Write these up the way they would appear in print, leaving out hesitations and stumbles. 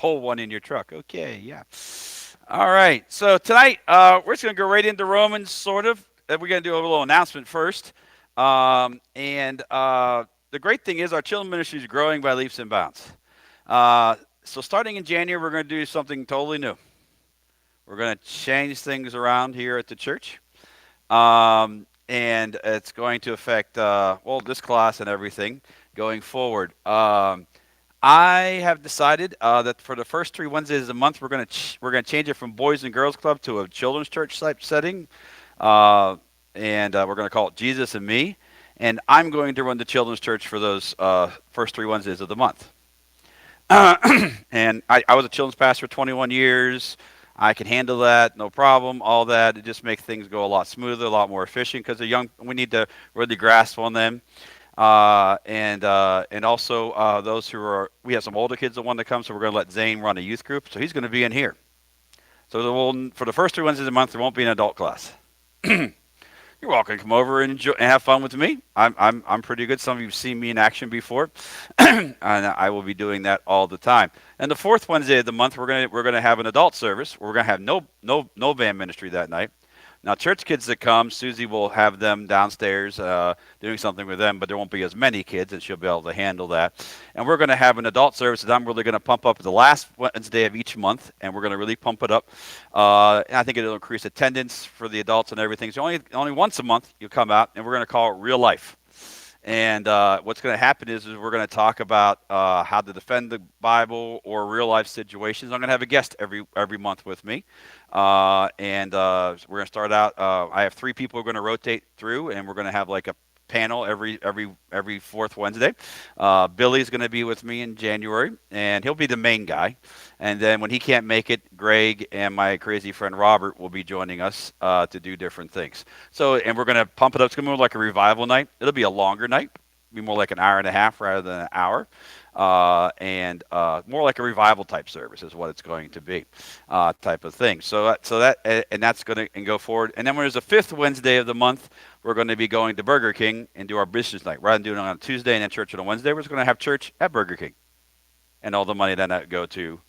cold one in your truck. Okay, yeah. All right. So tonight, we're just going to go right into Romans, sort of. We're going to do a little announcement first. And the great thing is our children ministry is growing by leaps and bounds. So starting in January, we're going to do something totally new. We're going to change things around here at the church. And it's going to affect, this class and everything going forward. I have decided that for the first 3 Wednesdays of the month, we're gonna change it from Boys and Girls Club to a children's church type setting, and we're gonna call it Jesus and Me. And I'm going to run the children's church for those first 3 Wednesdays of the month. And I was a children's pastor for 21 years. I can handle that, no problem. All that, it just makes things go a lot smoother, a lot more efficient because we need to really grasp on them. And also those we have some older kids that want to come, so we're going to let Zane run a youth group. So he's going to be in here. So for the first 3 Wednesdays of the month, there won't be an adult class. You're welcome to come over and enjoy and have fun with me. I'm pretty good. Some of you've seen me in action before, and I will be doing that all the time. And the fourth Wednesday of the month, we're gonna have an adult service. We're gonna have no band ministry that night. Now, church kids that come, Susie will have them downstairs doing something with them, but there won't be as many kids, and she'll be able to handle that. And we're going to have an adult service that I'm really going to pump up the last Wednesday of each month, and we're going to really pump it up. And I think it'll increase attendance for the adults and everything. So only once a month you'll come out, and we're going to call it Real Life. And what's going to happen is we're going to talk about how to defend the Bible or real life situations. I'm going to have a guest every month with me, and we're going to start out. I have 3 people who are going to rotate through, and we're going to have like a panel every fourth Wednesday. Billy's going to be with me in January, and he'll be the main guy. And then when he can't make it, Greg and my crazy friend Robert will be joining us to do different things. And we're going to pump it up. It's going to be more like a revival night. It'll be a longer night. It'll be more like an hour and a half rather than an hour. And more like a revival type service is what it's going to be, type of thing. That's going to go forward. And then when there's a fifth Wednesday of the month, we're going to be going to Burger King and do our business night. Rather than doing it on a Tuesday and then church on a Wednesday, we're just going to have church at Burger King, and all the money then go to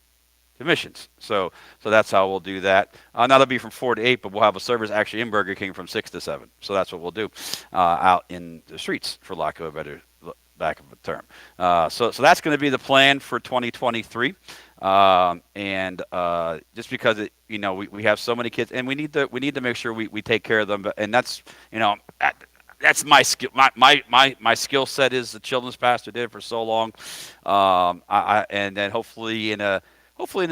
missions. So that's how we'll do that. Now that'll be from 4 to 8, but we'll have a service actually in Burger King from 6 to 7. So that's what we'll do out in the streets, for lack of a better back of a term. So that's going to be the plan for 2023. Just because we have so many kids, and we need to make sure we take care of them. And that's that's my skill. My skill set is the children's pastor. Did it for so long, and then hopefully in the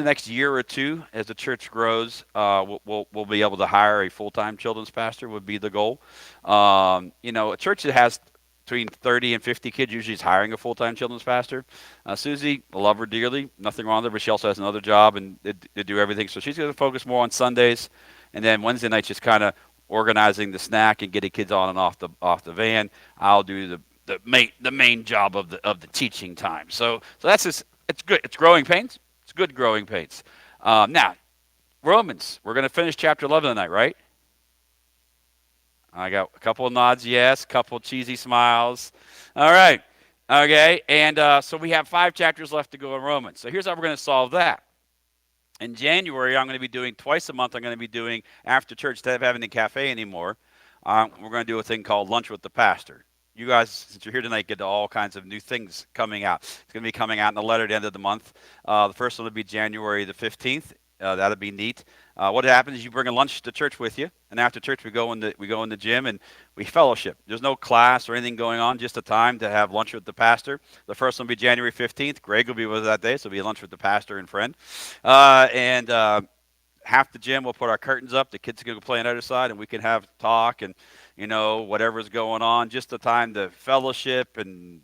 next year or two, as the church grows, we'll be able to hire a full-time children's pastor. Would be the goal. A church that has between 30 and 50 kids usually is hiring a full-time children's pastor. Susie, I love her dearly. Nothing wrong with her, but she also has another job and they do everything. So she's going to focus more on Sundays, and then Wednesday nights just kind of organizing the snack and getting kids on and off the van. I'll do the main job of the teaching time. So that's just, it's good. It's growing pains. It's good growing pains. Now, Romans. We're going to finish chapter 11 tonight, right? I got a couple of nods, yes. A couple of cheesy smiles. All right. Okay. And so we have 5 chapters left to go in Romans. So here's how we're going to solve that. In January, I'm going to be doing twice a month. I'm going to be doing after church, instead of having the cafe anymore. We're going to do a thing called Lunch with the Pastor. You guys, since you're here tonight, get to all kinds of new things coming out. It's going to be coming out in the letter at the end of the month. The first one will be January the 15th. That'll be neat. What happens is you bring a lunch to church with you, and after church we go in the gym and we fellowship. There's no class or anything going on, just a time to have lunch with the pastor. The first one will be January 15th. Greg will be with us that day, so it'll be lunch with the pastor and friend. Half the gym, we'll put our curtains up. The kids can go play on the other side, and we can have talk and whatever's going on. Just a time to fellowship, and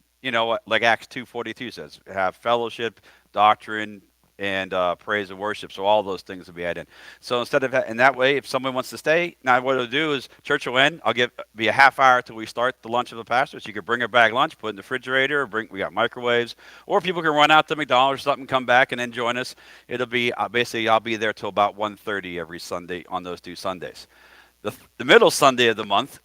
like Acts 2:42 says, have fellowship, doctrine, and praise and worship. So all those things will be added in. So instead of in that way, if someone wants to stay, now what I'll do is church will end. I'll be a half hour till we start the lunch of the pastor. So you can bring a bag lunch, put it in the refrigerator. We got microwaves, or people can run out to McDonald's or something, come back and then join us. It'll be basically I'll be there till about 1:30 every Sunday on those 2 Sundays. The middle Sunday of the month,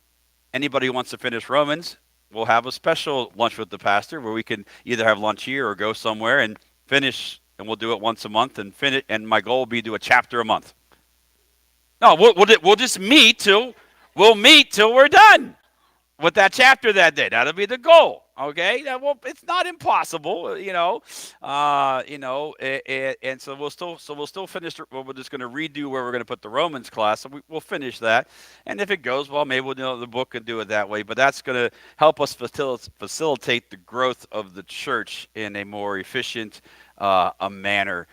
anybody who wants to finish Romans, we'll have a special lunch with the pastor where we can either have lunch here or go somewhere and finish and we'll do it once a month and finish. And my goal will be to do a chapter a month. No, we'll just meet till we're done with that chapter that day. That'll be the goal. Okay, well, it's not impossible, and so we'll still finish. Well, we're just going to redo where we're going to put the Romans class, so we'll finish that. And if it goes well, maybe we'll do the book and do it that way. But that's going to help us facilitate the growth of the church in a more efficient a manner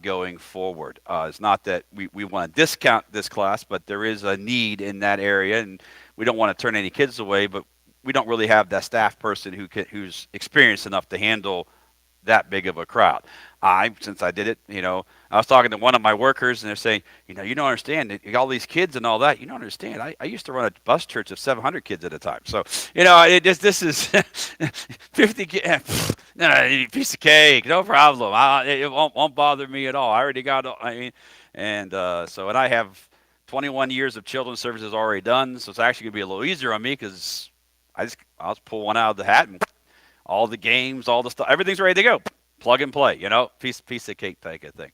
going forward. It's not that we want to discount this class, but there is a need in that area, and we don't want to turn any kids away, but we don't really have that staff person who's experienced enough to handle that big of a crowd. Since I did it, I was talking to one of my workers, and they're saying, you don't understand, all these kids and all that. You don't understand. I used to run a bus church of 700 kids at a time. So, this is 50 kids, piece of cake, no problem. It won't bother me at all. I already got, and I have 21 years of children's services already done, so it's actually going to be a little easier on me because I'll just pull one out of the hat and all the games, all the stuff, everything's ready to go. Plug and play, piece of cake type of thing.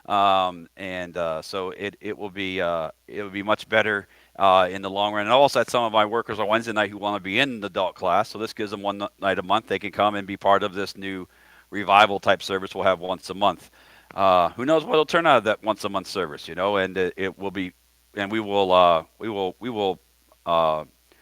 So it will be much better in the long run. And I also had some of my workers on Wednesday night who want to be in the adult class, so this gives them one night a month. They can come and be part of this new revival type service we'll have once a month. Who knows what will turn out of that once a month service, and it will be, and we will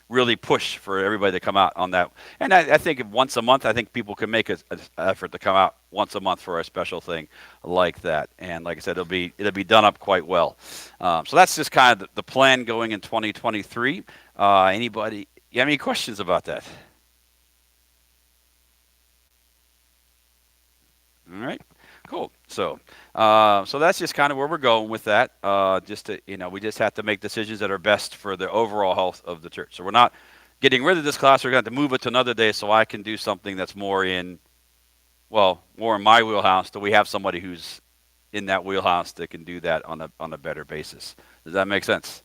really push for everybody to come out on that. And I think if once a month, I think people can make an effort to come out once a month for a special thing like that. And like I said, it'll be done up quite well. So that's just kind of the plan going in 2023. Anybody, you have any questions about that? All right, cool. So that's just kind of where we're going with that. We just have to make decisions that are best for the overall health of the church. So we're not getting rid of this class. We're going to have to move it to another day so I can do something that's more in my wheelhouse. So we have somebody who's in that wheelhouse that can do that on a better basis. Does that make sense?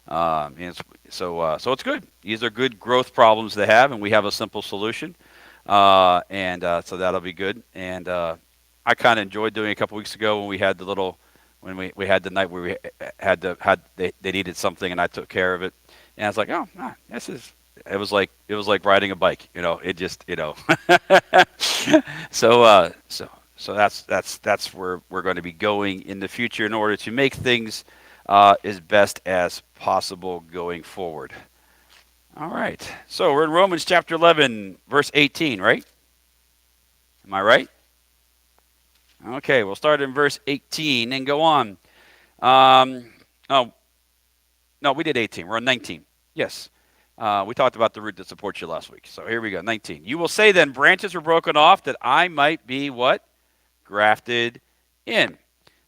So it's good. These are good growth problems to have, and we have a simple solution. So that'll be good. And I kind of enjoyed doing it a couple weeks ago when we had we had the night where we they needed something and I took care of it, and I was like, it was like riding a bike, it just, so that's where we're going to be going in the future in order to make things as best as possible going forward. All right, so we're in Romans chapter 11, verse 18, right? Am I right? Okay, we'll start in verse 18 and go on. No, we did 18. We're on 19. Yes. We talked about the root that supports you last week. So here we go, 19. You will say then, branches were broken off that I might be what? Grafted in.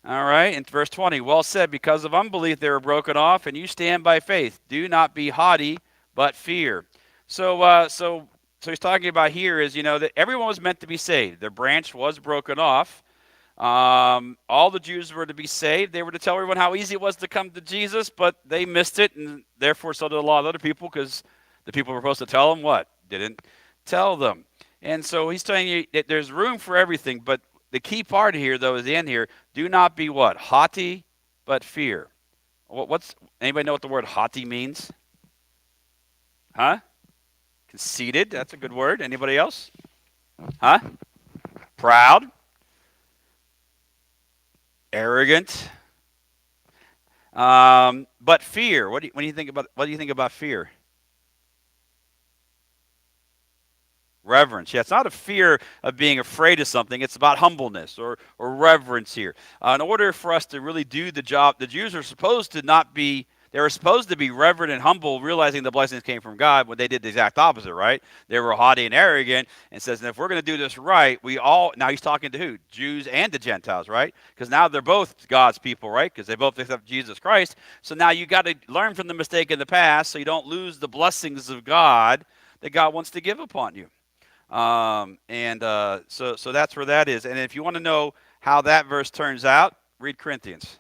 All right, in verse 20, well said, because of unbelief they were broken off, and you stand by faith. Do not be haughty, but fear. So he's talking about here is, that everyone was meant to be saved. Their branch was broken off. All the Jews were to be saved. They were to tell everyone how easy it was to come to Jesus, but they missed it, and therefore so did a lot of other people, because the people were supposed to tell them what? Didn't tell them. And so he's telling you that there's room for everything, but the key part here, though, is the end here. Do not be what? Haughty, but fear. Anybody know what the word haughty means? Huh? Conceited. That's a good word. Anybody else? Huh? Proud. Arrogant. But fear. What do you think about fear? Reverence. Yeah, it's not a fear of being afraid of something. It's about humbleness or reverence here. In order for us to really do the job, the Jews are supposed to not be, they were supposed to be reverent and humble, realizing the blessings came from God, when they did the exact opposite, right? They were haughty and arrogant, and says, and if we're going to do this right, now he's talking to who? Jews and the Gentiles, right? Because now they're both God's people, right? Because they both accept Jesus Christ. So now you got to learn from the mistake in the past so you don't lose the blessings of God that God wants to give upon you. So that's where that is. And if you want to know how that verse turns out, read Corinthians.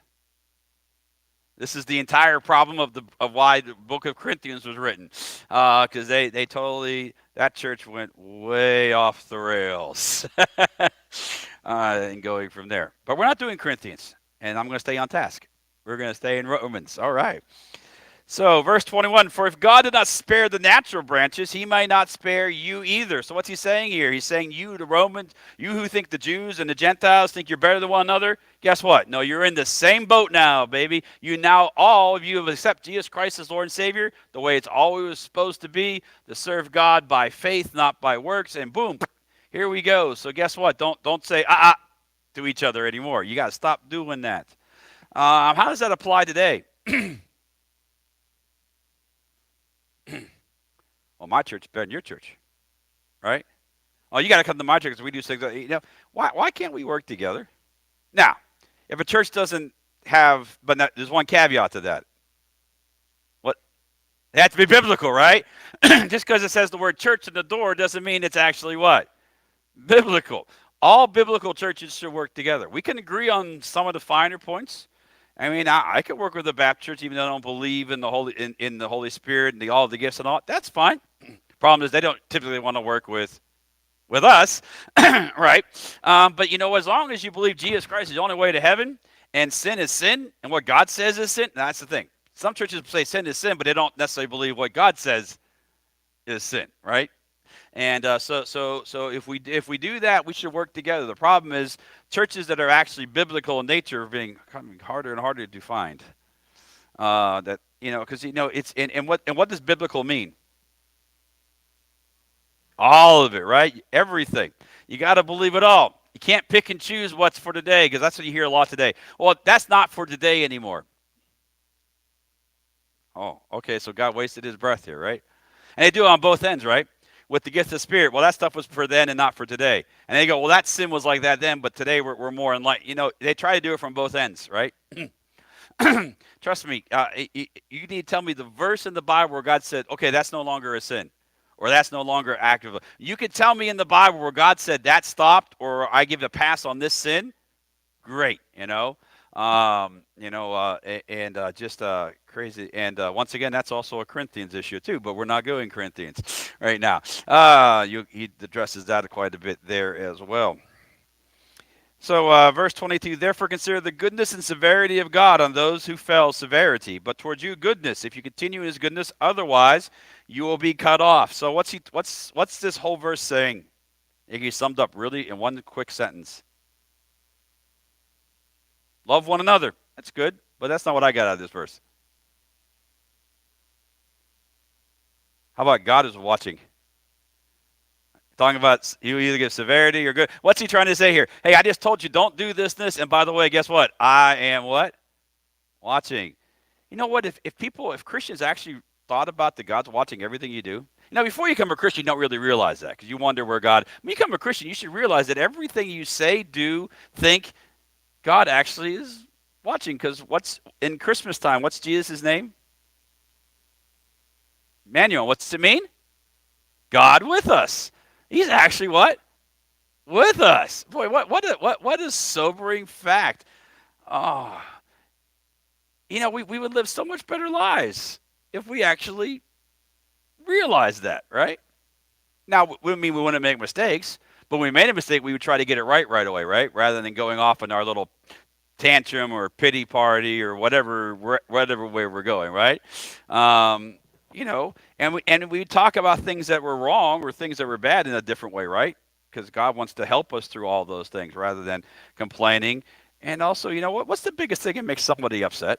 This is the entire problem of why the book of Corinthians was written, because that church went way off the rails. and going from there. But we're not doing Corinthians, and I'm going to stay on task. We're going to stay in Romans. All right. So, verse 21, for if God did not spare the natural branches, he might not spare you either. So what's he saying here? He's saying you, the Romans, you who think the Jews and the Gentiles think you're better than one another, guess what? No, you're in the same boat now, baby. You now, all of you have accepted Jesus Christ as Lord and Savior, the way it's always supposed to be, to serve God by faith, not by works, and boom, here we go. So guess what? Don't say to each other anymore. You got to stop doing that. How does that apply today? Well, my church is better than your church, right? Oh, you got to come to my church because we do things. You know, why can't we work together? Now, if a church doesn't have, but there's one caveat to that. What? It has to be biblical, right? Just because it says the word church in the door doesn't mean it's actually what? Biblical. All biblical churches should work together. We can agree on some of the finer points. I mean, I could work with the Baptist church even though I don't believe in the Holy Spirit and all the gifts and all. That's fine. Problem is they don't typically want to work with us, right? But you know, as long as you believe Jesus Christ is the only way to heaven, and sin is sin, and what God says is sin, that's the thing. Some churches say sin is sin, but they don't necessarily believe what God says is sin, right? And so if we do that, we should work together. The problem is churches that are actually biblical in nature are becoming harder and harder to find. That because it's and what does biblical mean? All of it, right? Everything. You got to believe it all. You can't pick and choose what's for today because that's what you hear a lot today. Well, that's not for today anymore. Oh, okay. So God wasted his breath here, right? And they do it on both ends, right? With the gift of spirit. Well, that stuff was for then and not for today. And they go, well, that sin was like that then, but today we're more enlightened. You know, they try to do it from both ends, right? Trust me. You need to tell me the verse in the Bible where God said, okay, that's no longer a sin. Or that's no longer active. You could tell me in the Bible where God said that stopped, or I give a pass on this sin. Great, just crazy. And once again, that's also a Corinthians issue too. But we're not going Corinthians right now. He addresses that quite a bit there as well. So verse 22, therefore consider the goodness and severity of God on those who fell severity, but towards you goodness, if you continue in his goodness, otherwise you will be cut off. So what's this whole verse saying? It can be summed up really in one quick sentence. Love one another. That's good, but that's not what I got out of this verse. How about God is watching? Talking about you either give severity or good. What's he trying to say here? Hey, I just told you don't do this, and by the way, guess what? I am what? Watching. You know what? If Christians actually thought about that God's watching everything you do. Before you become a Christian, you don't really realize that because you wonder where God. When you become a Christian, you should realize that everything you say, do, think, God actually is watching. Because what's in Christmas time? What's Jesus' name? Emmanuel. What's it mean? God with us. He's actually what? With us. Boy, what a sobering fact. Oh, we would live so much better lives if we actually realized that, right? Now, we mean we wouldn't make mistakes, but when we made a mistake, we would try to get it right away, right? Rather than going off in our little tantrum or pity party or whatever way we're going, right? And we talk about things that were wrong or things that were bad in a different way, right? Because God wants to help us through all those things rather than complaining. And also, what's the biggest thing that makes somebody upset?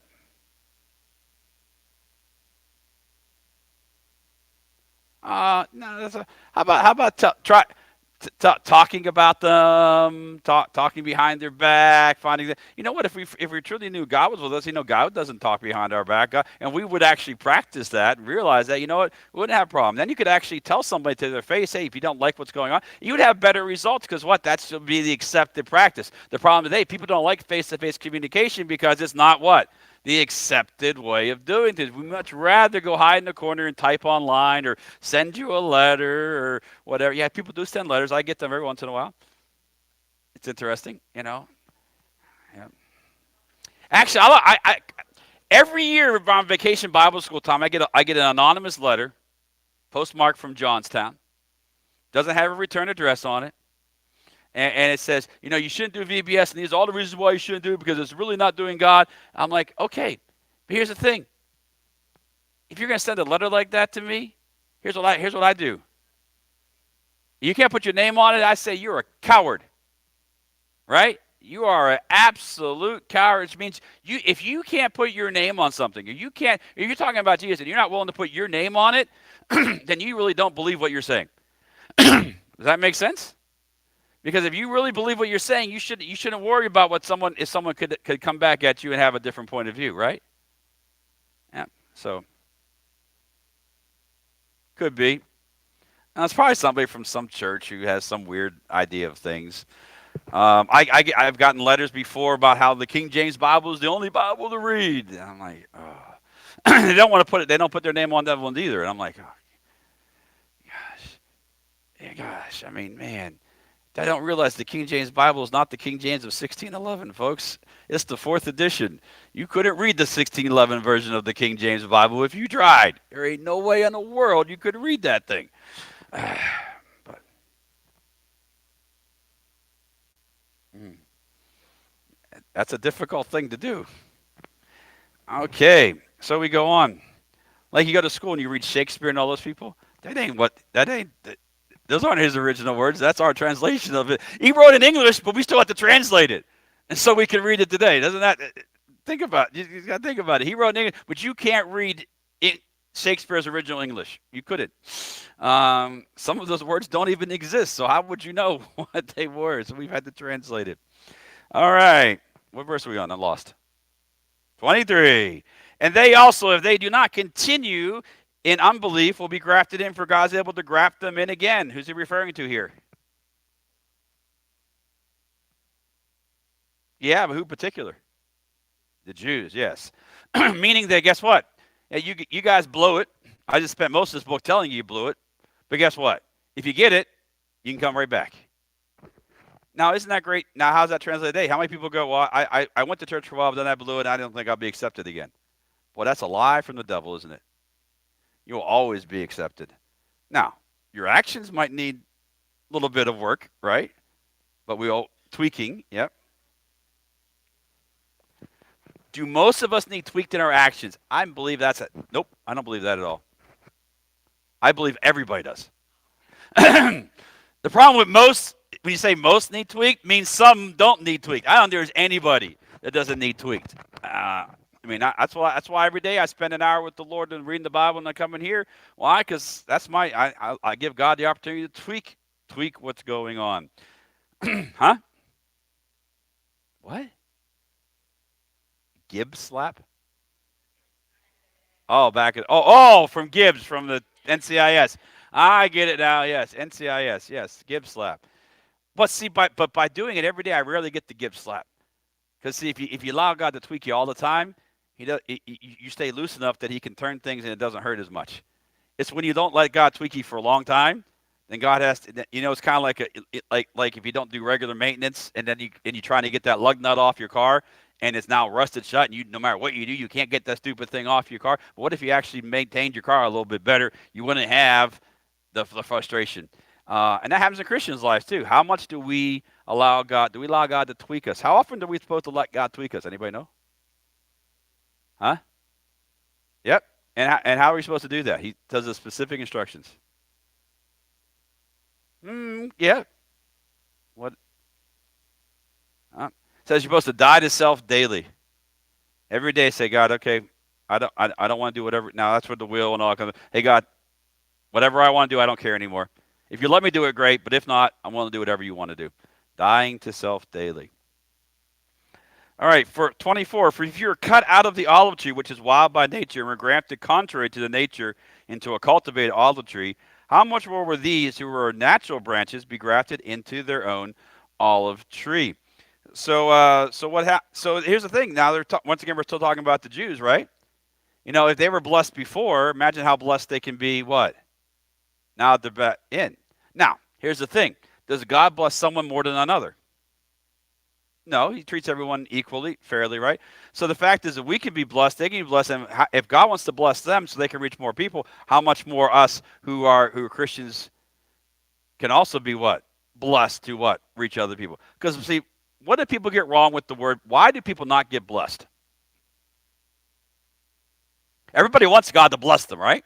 No. How about talking about them, talking behind their back, finding that. You know what? If we truly knew God was with us, God doesn't talk behind our back, and we would actually practice that and realize that. You know what? We wouldn't have a problem. Then you could actually tell somebody to their face, hey, if you don't like what's going on, you would have better results because that should be the accepted practice. The problem today, people don't like face-to-face communication because it's not what? The accepted way of doing things. We much rather go hide in the corner and type online or send you a letter or whatever. Yeah, people do send letters. I get them every once in a while. It's interesting, Yeah. Actually, I every year around vacation Bible school time, I get an anonymous letter, postmarked from Johnstown. Doesn't have a return address on it. and it says, you shouldn't do VBS, and these are all the reasons why you shouldn't do it because it's really not doing God. I'm like, okay, but here's the thing. If you're going to send a letter like that to me, here's what I do. You can't put your name on it. I say you're a coward, right? You are an absolute coward. Which means if you can't put your name on something, if you're talking about Jesus and you're not willing to put your name on it, then you really don't believe what you're saying. Does that make sense? Because if you really believe what you're saying, you shouldn't worry about if someone could come back at you and have a different point of view, right? Yeah. So could be. Now, it's probably somebody from some church who has some weird idea of things. I've gotten letters before about how the King James Bible is the only Bible to read. And I'm like, oh. They don't want to put it. They don't put their name on that one either. And I'm like, oh, gosh. I mean, man, I don't realize the King James Bible is not the King James of 1611, folks. It's the 4th edition. You couldn't read the 1611 version of the King James Bible if you tried. There ain't no way in the world you could read that thing. But that's a difficult thing to do. Okay, so we go on. Like you go to school and you read Shakespeare and all those people. Those aren't his original words. That's our translation of it. He wrote in English, but we still have to translate it. And so we can read it today. Doesn't that, think about it. You got to think about it. He wrote in English, but you can't read Shakespeare's original English. You couldn't. Some of those words don't even exist. So how would you know what they were? So we've had to translate it. All right. What verse are we on? I'm lost. 23. And they also, if they do not continue in unbelief, will be grafted in, for God's able to graft them in again. Who's he referring to here? Yeah, but who in particular? The Jews, yes. Meaning that, guess what? You guys blow it. I just spent most of this book telling you blew it. But guess what? If you get it, you can come right back. Now, isn't that great? Now, how's that translated today? How many people go, well, I went to church for a while, but then I blew it, and I don't think I'll be accepted again. Well, that's a lie from the devil, isn't it? You will always be accepted. Now, your actions might need a little bit of work, right? But we all tweaking, yep. Do most of us need tweaked in our actions? I believe that's it. Nope, I don't believe that at all. I believe everybody does. The problem with most, when you say most need tweaked, means some don't need tweaked. I don't think there's anybody that doesn't need tweaked. That's why every day I spend an hour with the Lord and reading the Bible and I come in here. Why? Because that's I give God the opportunity to tweak what's going on. Huh? What? Gibbs slap? Oh, from Gibbs, from the NCIS. I get it now. Yes, NCIS. Yes, Gibbs slap. But see, by doing it every day, I rarely get the Gibbs slap. Because see, if you allow God to tweak you all the time, you stay loose enough that He can turn things and it doesn't hurt as much. It's when you don't let God tweak you for a long time, then God has to. It's kind of like if you don't do regular maintenance and then you're trying to get that lug nut off your car and it's now rusted shut, and no matter what you do, you can't get that stupid thing off your car. But what if you actually maintained your car a little bit better? You wouldn't have the frustration. And that happens in Christians' lives too. How much do we allow God? Do we allow God to tweak us? How often are we supposed to let God tweak us? Anybody know? Huh? Yep. And how are we supposed to do that? He does the specific instructions. Yeah. What? Says you're supposed to die to self daily. Every day say, God, okay, I don't want to do whatever. Now that's what the will and all comes. Hey, God, whatever I want to do, I don't care anymore. If you let me do it, great. But if not, I'm willing to do whatever you want to do. Dying to self daily. All right, for 24, for if you're cut out of the olive tree, which is wild by nature, and were grafted contrary to the nature into a cultivated olive tree, how much more will these who were natural branches be grafted into their own olive tree? So here's the thing. Now once again we're still talking about the Jews, right? If they were blessed before, imagine how blessed they can be. What? Now they're in. Now here's the thing. Does God bless someone more than another? No, He treats everyone equally, fairly, right? So the fact is that we can be blessed, they can be blessed, and if God wants to bless them so they can reach more people, how much more us who are Christians can also be what? blessed to what? Reach other people. Because, see, what do people get wrong with the word? Why do people not get blessed? Everybody wants God to bless them, right?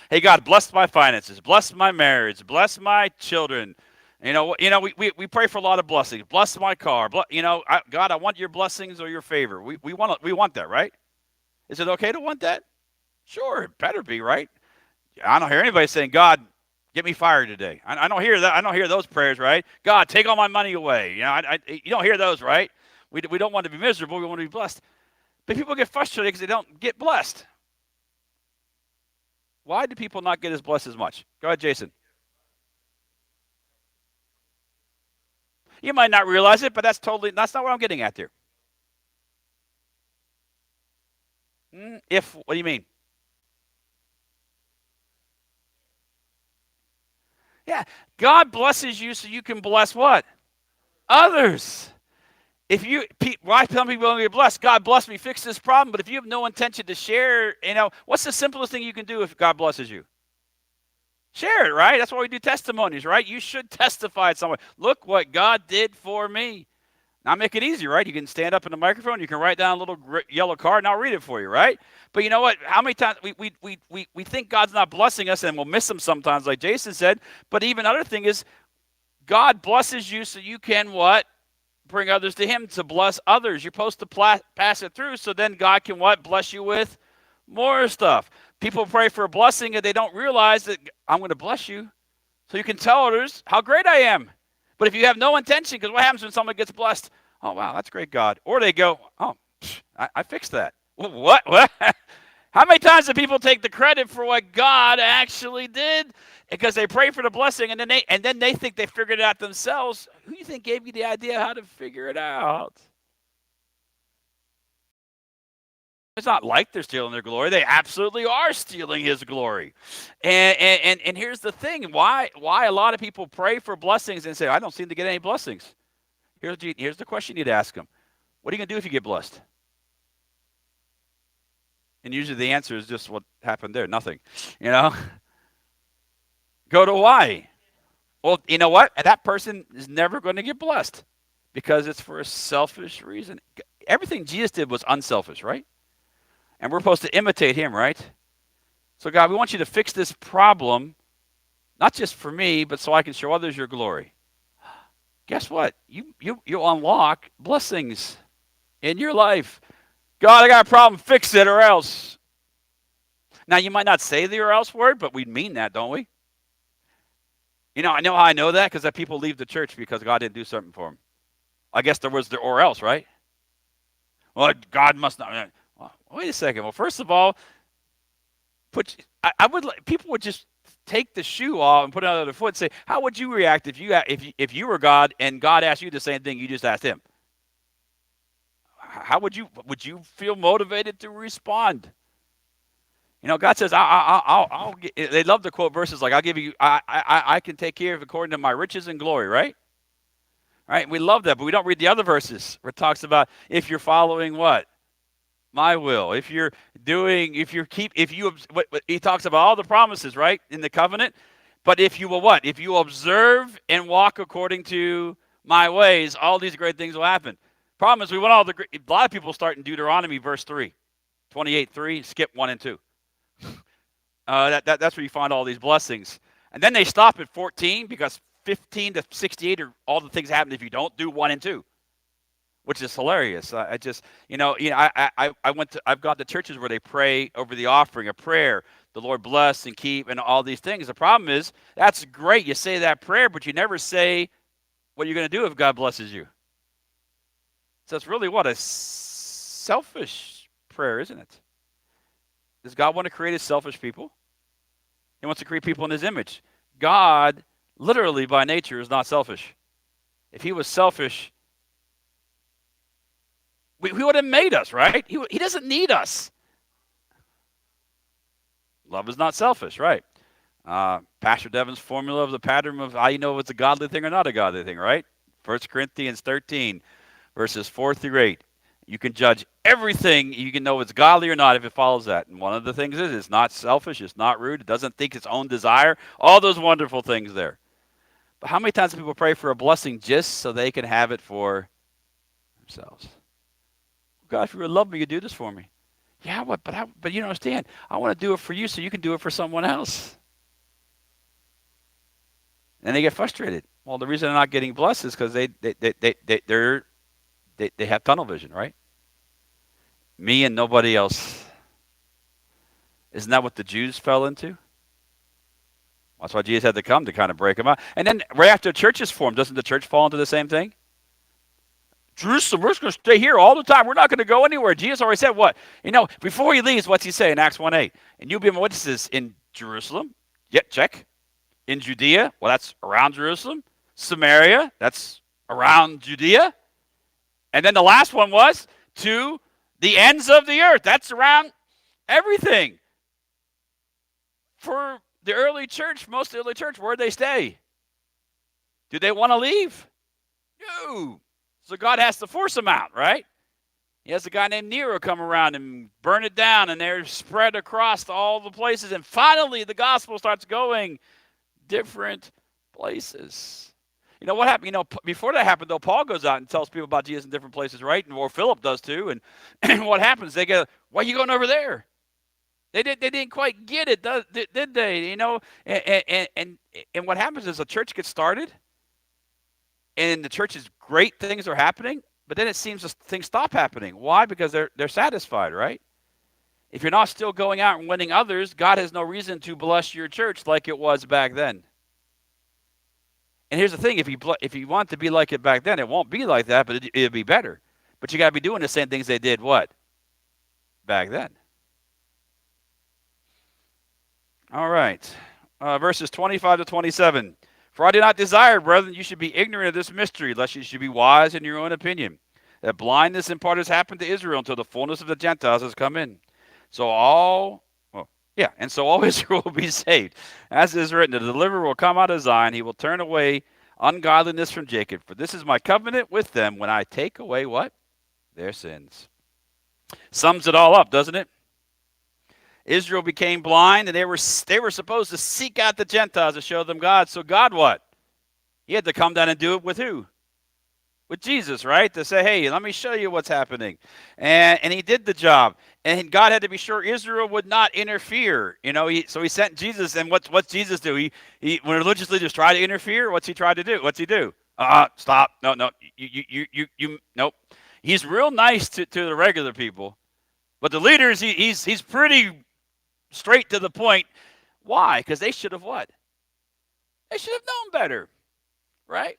Hey, God, bless my finances, bless my marriage, bless my children. We pray for a lot of blessings. Bless my car. God, I want your blessings or your favor. We want that, right? Is it okay to want that? Sure, it better be, right? I don't hear anybody saying, God, get me fired today. I don't hear that. I don't hear those prayers, right? God, take all my money away. You don't hear those, right? We don't want to be miserable. We want to be blessed. But people get frustrated because they don't get blessed. Why do people not get as blessed as much? Go ahead, Jason. You might not realize it, but that's not what I'm getting at there. What do you mean? Yeah, God blesses you so you can bless what? Others. Why tell people to get blessed? God bless me, fix this problem. But if you have no intention to share, what's the simplest thing you can do if God blesses you? Share it, right? That's why we do testimonies, right? You should testify at someone. Look what God did for me. Now make it easy, right? You can stand up in the microphone. You can write down a little yellow card, and I'll read it for you, right? But you know what? How many times we think God's not blessing us, and we'll miss him sometimes, like Jason said. But even other thing is, God blesses you so you can what? Bring others to him, to bless others. You're supposed to pass it through, so then God can what? Bless you with more stuff. People pray for a blessing, and they don't realize that I'm going to bless you so you can tell others how great I am. But if you have no intention, because what happens when someone gets blessed? Oh, wow, that's great, God. Or they go, oh, I fixed that. What? How many times do people take the credit for what God actually did? Because they pray for the blessing, and then they think they figured it out themselves. Who do you think gave you the idea how to figure it out? It's not like they're stealing their glory. They absolutely are stealing his glory. And here's the thing. Why a lot of people pray for blessings and say, I don't seem to get any blessings. Here's the question you'd ask them. What are you going to do if you get blessed? And usually the answer is just what happened there. Nothing. Go to why? Well, you know what? That person is never going to get blessed because it's for a selfish reason. Everything Jesus did was unselfish, right? And we're supposed to imitate him, right? So God, we want you to fix this problem, not just for me, but so I can show others your glory. Guess what? You unlock blessings in your life. God, I got a problem. Fix it or else. Now, you might not say the or else word, but we mean that, don't we? I know how I know that because people leave the church because God didn't do something for them. I guess there was the or else, right? Well, God must not. Wait a second. Well, first of all, people would just take the shoe off and put it on their foot and say, how would you react if you were God and God asked you the same thing you just asked him? How would you feel motivated to respond? God says, I'll they love to quote verses like, I'll give you, I can take care of according to my riches and glory, right? Right? We love that, but we don't read the other verses where it talks about if you're following what? My will. He talks about all the promises, right, in the covenant. But if you will what? If you observe and walk according to my ways, all these great things will happen. Problem is, a lot of people start in Deuteronomy verse 3, 28:3, skip 1 and 2. That's where you find all these blessings. And then they stop at 14 because 15 to 68 are all the things that happen if you don't do 1 and 2. Which is hilarious. I've gone to churches where they pray over the offering, a prayer, the Lord bless and keep, and all these things. The problem is, that's great. You say that prayer, but you never say what you're going to do if God blesses you. So it's really what? A selfish prayer, isn't it? Does God want to create a selfish people? He wants to create people in his image. God, literally by nature, is not selfish. If he was selfish, we would have made us, right? He doesn't need us. Love is not selfish, right? Pastor Devin's formula of the pattern of how you know if it's a godly thing or not a godly thing, right? 1 Corinthians 13, verses 4 through 8. You can judge everything. You can know if it's godly or not if it follows that. And one of the things is it's not selfish. It's not rude. It doesn't think its own desire. All those wonderful things there. But how many times do people pray for a blessing just so they can have it for themselves? God, if you would love me, you do this for me. Yeah, but you don't understand. I want to do it for you so you can do it for someone else. And they get frustrated. Well, the reason they're not getting blessed is because they have tunnel vision, right? Me and nobody else. Isn't that what the Jews fell into? That's why Jesus had to come, to kind of break them out. And then right after churches formed, doesn't the church fall into the same thing? Jerusalem, we're just going to stay here all the time. We're not going to go anywhere. Jesus already said what? Before he leaves, what's he say in Acts 1:8? And you'll be my witnesses in Jerusalem. Yeah, check. In Judea, well, that's around Jerusalem. Samaria, that's around Judea. And then the last one was to the ends of the earth. That's around everything. For the early church, most of the early church, where'd they stay? Do they want to leave? No. So God has to force them out, right? He has a guy named Nero come around and burn it down, and they're spread across all the places. And finally, the gospel starts going different places. You know what happened? Before that happened, though, Paul goes out and tells people about Jesus in different places, right? Or Philip does too. And what happens? They go, "Why are you going over there?" They didn't quite get it, did they? And what happens is a church gets started, and the church's great things are happening, but then it seems things stop happening. Why? Because they're satisfied, right? If you're not still going out and winning others, God has no reason to bless your church like it was back then. And here's the thing: if you want to be like it back then, it won't be like that, but it'll be better. But you got to be doing the same things they did what? Back then. All right. Verses 25 to 27. For I do not desire, brethren, you should be ignorant of this mystery, lest you should be wise in your own opinion. That blindness in part has happened to Israel until the fullness of the Gentiles has come in. So all Israel will be saved. As it is written, the deliverer will come out of Zion. He will turn away ungodliness from Jacob. For this is my covenant with them when I take away what? Their sins. Sums it all up, doesn't it? Israel became blind, and they were supposed to seek out the Gentiles to show them God. So God what? He had to come down and do it with who? With Jesus, right? To say, hey, let me show you what's happening. And he did the job. And God had to be sure Israel would not interfere. So he sent Jesus, and what's Jesus do? He when religious leaders try to interfere, what's he try to do? What's he do? Stop. No. You nope. He's real nice to the regular people. But the leaders, he's pretty straight to the point. Why? Because they should have what? They should have known better, right?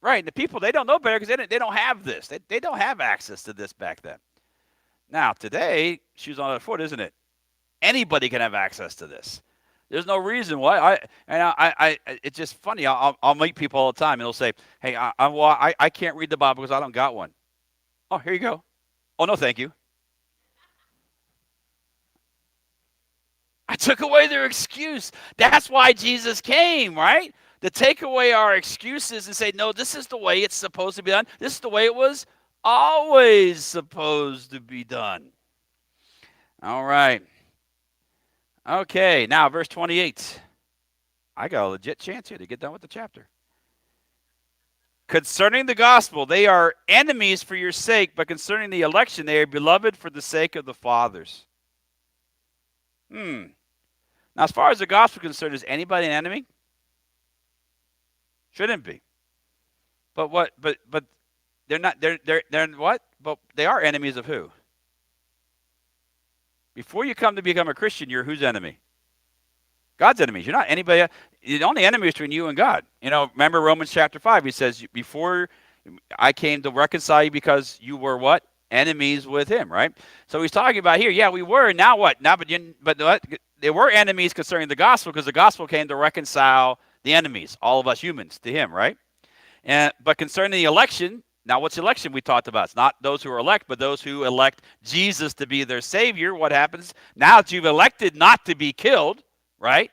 Right. And the people, they don't know better because they don't have this. They don't have access to this back then. Now, today, shoes on the foot, isn't it? Anybody can have access to this. There's no reason why. It's just funny. I'll meet people all the time, and they'll say, hey, I can't read the Bible because I don't got one. Oh, here you go. Oh, no, thank you. I took away their excuse. That's why Jesus came, right? To take away our excuses and say, no, this is the way it's supposed to be done. This is the way it was always supposed to be done. All right. Okay, now verse 28. I got a legit chance here to get done with the chapter. Concerning the gospel, they are enemies for your sake, but concerning the election, they are beloved for the sake of the fathers. Now, as far as the gospel is concerned, is anybody an enemy? Shouldn't be. But they're not. They're what? But they are enemies of who? Before you come to become a Christian, you're whose enemy? God's enemies. You're not anybody. The only enemy is between you and God. Remember Romans chapter 5. He says, before I came to reconcile you because you were what? Enemies with him, right? So he's talking about here, yeah, we were. Now what? Now, but what? They were enemies concerning the gospel because the gospel came to reconcile the enemies, all of us humans, to him, right? But concerning the election, now what's election we talked about? It's not those who are elect, but those who elect Jesus to be their Savior. What happens? Now that you've elected not to be killed, right?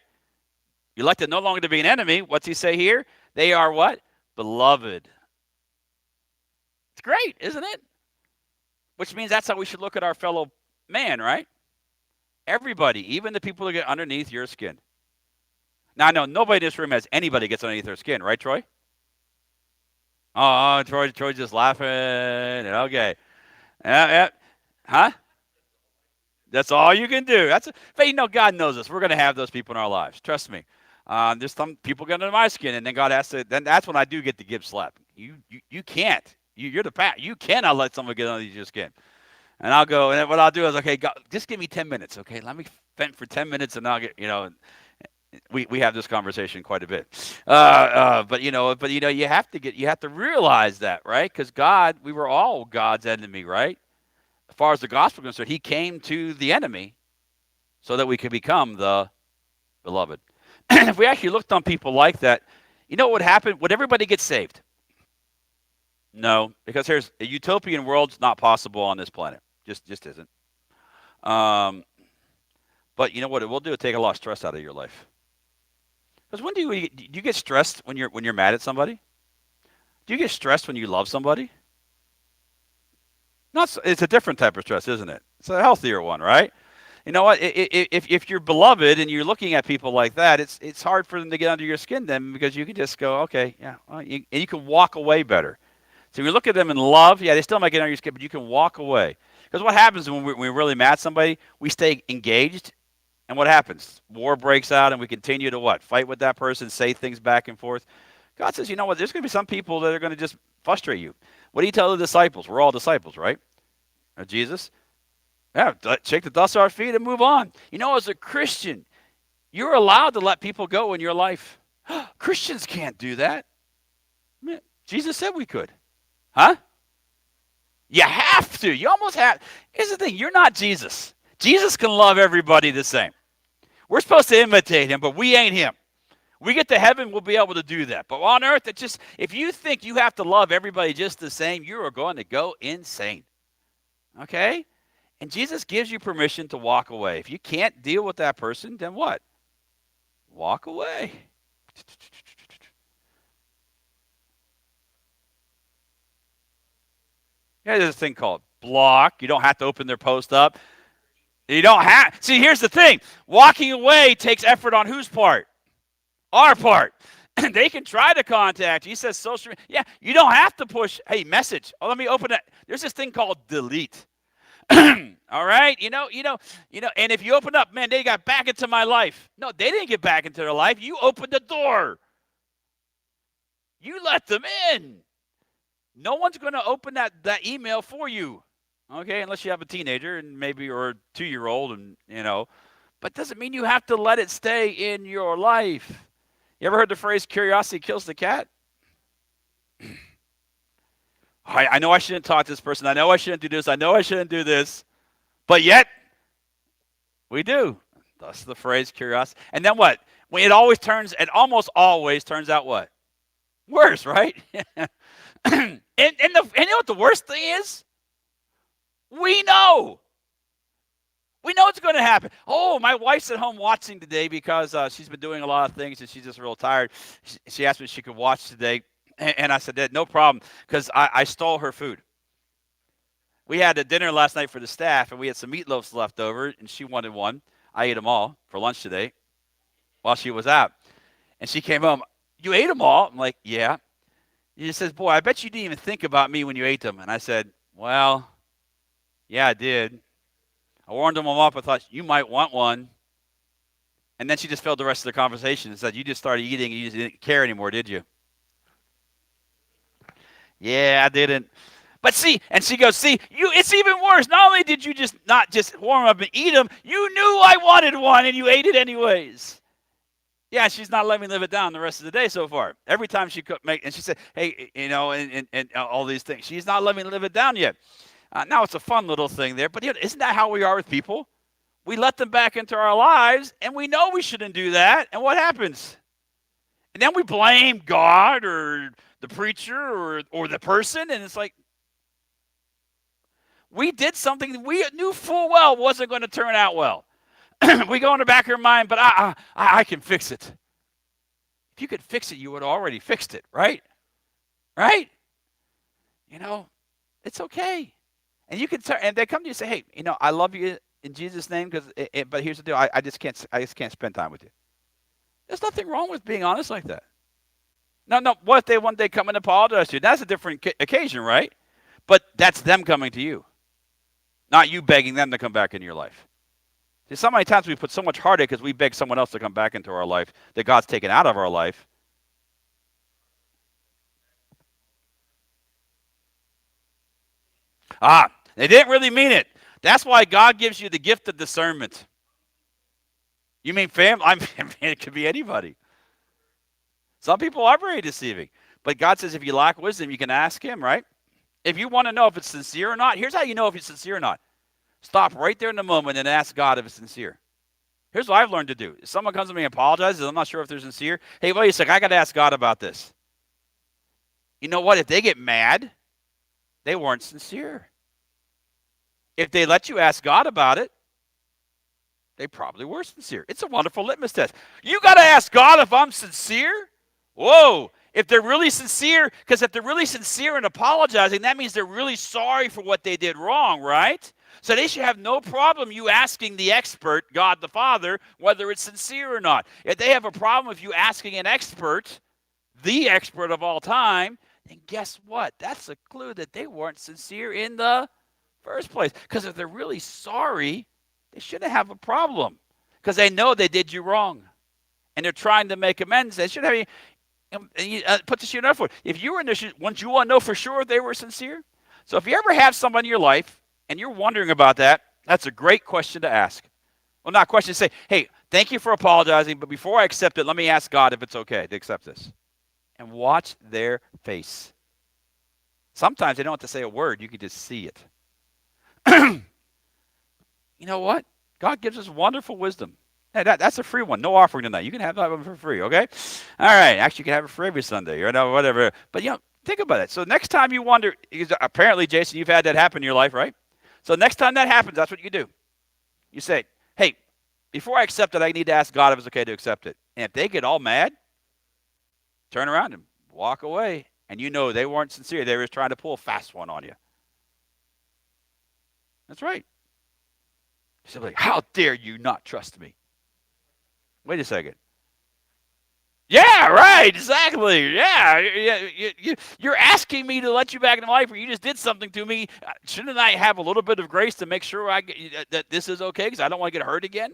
You elected no longer to be an enemy. What's he say here? They are what? Beloved. It's great, isn't it? Which means that's how we should look at our fellow man, right? Everybody, even the people who get underneath your skin. Now, I know nobody in this room has anybody gets underneath their skin, right, Troy? Oh, Troy's just laughing. Okay. Yeah, yeah. Huh? That's all you can do. But God knows us. We're going to have those people in our lives. Trust me. There's some people get under my skin, and then God has to. Then that's when I do get the give slap. You can't. You're the pat. You cannot let someone get under your skin. And I'll go, and then what I'll do is, okay, God, just give me 10 minutes, okay? Let me vent for 10 minutes, and I'll get, we have this conversation quite a bit. But you have to realize that, right? Because we were all God's enemy, right? As far as the gospel is concerned, he came to the enemy so that we could become the beloved. If we actually looked on people like that, you know what would happen? Would everybody get saved? No, because here's a utopian world's not possible on this planet. Just isn't. But you know what it will do? It'll take a lot of stress out of your life. Because when do you get stressed when you're mad at somebody? Do you get stressed when you love somebody? It's a different type of stress, isn't it? It's a healthier one, right? You know what? If you're beloved and you're looking at people like that, it's hard for them to get under your skin then, because you can just go, okay, yeah, well, and you can walk away better. So you look at them in love, yeah, they still might get under your skin, but you can walk away. Because what happens when we're really mad at somebody, we stay engaged, and what happens? War breaks out, and we continue to what? Fight with that person, say things back and forth. God says, you know what? There's going to be some people that are going to just frustrate you. What do you tell the disciples? We're all disciples, right? Of Jesus. Yeah, shake the dust off our feet and move on. You know, as a Christian, you're allowed to let people go in your life. Christians can't do that. Jesus said we could. Huh? You have to. You almost have. Here's the thing. You're not Jesus. Jesus can love everybody the same. We're supposed to imitate him, but we ain't him. We get to heaven, we'll be able to do that. But on earth, if you think you have to love everybody just the same, you are going to go insane. Okay? And Jesus gives you permission to walk away. If you can't deal with that person, then what? Walk away. Yeah, there's a thing called block. You don't have to open their post up. You don't have. See, here's the thing. Walking away takes effort on whose part? Our part. They can try to contact you. He says social media. Yeah, you don't have to push, hey, message. Oh, let me open it. There's this thing called delete. All right? You know, and if you open up, man, they got back into my life. No, they didn't get back into their life. You opened the door. You let them in. No one's going to open that email for you. Okay, unless you have a teenager and maybe or a 2-year-old, and but doesn't mean you have to let it stay in your life. You ever heard the phrase curiosity kills the cat? I know I shouldn't talk to this person. I know I shouldn't do this. I know I shouldn't do this. But yet, we do. That's the phrase curiosity. And then what? When it almost always turns out what? Worse, right? and you know what the worst thing is? We know. We know it's going to happen. Oh, my wife's at home watching today because she's been doing a lot of things and she's just real tired. She asked me if she could watch today. And I said, no problem, because I stole her food. We had a dinner last night for the staff, and we had some meatloafs left over, and she wanted one. I ate them all for lunch today while she was out. And she came home, you ate them all? I'm like, yeah. She says, boy, I bet you didn't even think about me when you ate them. And I said, well, yeah, I did. I warmed them all up. I thought, you might want one. And then she just filled the rest of the conversation and said, you just started eating and you just didn't care anymore, did you? Yeah, I didn't. But see, and she goes, it's even worse. Not only did you not just warm up and eat them, you knew I wanted one and you ate it anyways. Yeah, she's not letting me live it down the rest of the day so far. Every time she and she said, hey, and all these things. She's not letting me live it down yet. Now it's a fun little thing there, but isn't that how we are with people? We let them back into our lives, and we know we shouldn't do that, and what happens? And then we blame God or the preacher or the person, and it's like, we did something we knew full well wasn't going to turn out well. We go in the back of our mind, but I can fix it. If you could fix it, you would have already fixed it, right? Right? It's okay. And you can and they come to you and say, hey, I love you in Jesus' name, but here's the deal, I just can't spend time with you. There's nothing wrong with being honest like that. No. What if they one day come and apologize to you? That's a different occasion, right? But that's them coming to you, not you begging them to come back into your life. See, so many times we put so much heartache because we beg someone else to come back into our life that God's taken out of our life. They didn't really mean it. That's why God gives you the gift of discernment. You mean family? I mean, it could be anybody. Some people are very deceiving. But God says if you lack wisdom, you can ask him, right? If you want to know if it's sincere or not, here's how you know if it's sincere or not. Stop right there in the moment and ask God if it's sincere. Here's what I've learned to do. If someone comes to me and apologizes, I'm not sure if they're sincere. Hey, wait a second, I got to ask God about this. You know what? If they get mad, they weren't sincere. If they let you ask God about it, they probably were sincere. It's a wonderful litmus test. You got to ask God if I'm sincere? Whoa. If they're really sincere, because if they're really sincere in apologizing, that means they're really sorry for what they did wrong, right? So they should have no problem you asking the expert, God the Father, whether it's sincere or not. If they have a problem with you asking an expert, the expert of all time, then guess what? That's a clue that they weren't sincere in the first place. Because if they're really sorry, they shouldn't have a problem. Because they know they did you wrong. And they're trying to make amends. They should have put this in your foot. If you were in their shoes, wouldn't you want to know for sure if they were sincere? So if you ever have someone in your life and you're wondering about that, that's a great question to ask. Well, not a question to say, hey, thank you for apologizing, but before I accept it, let me ask God if it's okay to accept this. And watch their face. Sometimes they don't have to say a word. You can just see it. You know what? God gives us wonderful wisdom. Hey, that's a free one. No offering tonight. You can have that one for free, okay? All right. Actually, you can have it for every Sunday or whatever. But, think about it. So next time you wonder, apparently, Jason, you've had that happen in your life, right? So next time that happens, that's what you do. You say, hey, before I accept it, I need to ask God if it's okay to accept it. And if they get all mad, turn around and walk away. And you know they weren't sincere. They were just trying to pull a fast one on you. That's right. You say, how dare you not trust me? Wait a second. Yeah, right, exactly. Yeah, you're asking me to let you back in life, or you just did something to me. Shouldn't I have a little bit of grace to make sure that this is okay? Because I don't want to get hurt again.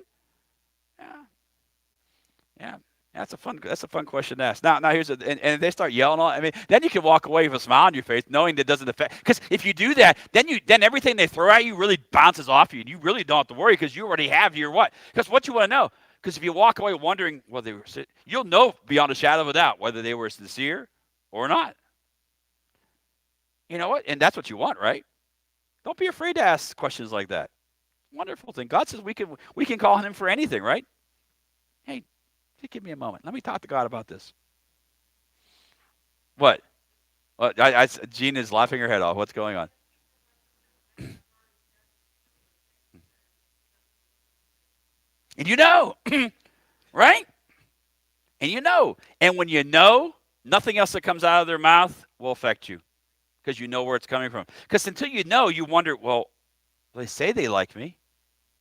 Yeah. That's a fun question to ask. Now here's and if they start yelling on. I mean, then you can walk away with a smile on your face, knowing that doesn't affect. Because if you do that, then everything they throw at you really bounces off you, and you really don't have to worry because you already have your what? Because what you want to know. Because if you walk away wondering whether you'll know beyond a shadow of a doubt whether they were sincere or not. You know what? And that's what you want, right? Don't be afraid to ask questions like that. Wonderful thing. God says we can call on him for anything, right? Hey, give me a moment. Let me talk to God about this. What? Jean is laughing her head off. What's going on? And you know, right? And you know. And when you know, nothing else that comes out of their mouth will affect you because you know where it's coming from. Because until you know, you wonder, well, they say they like me.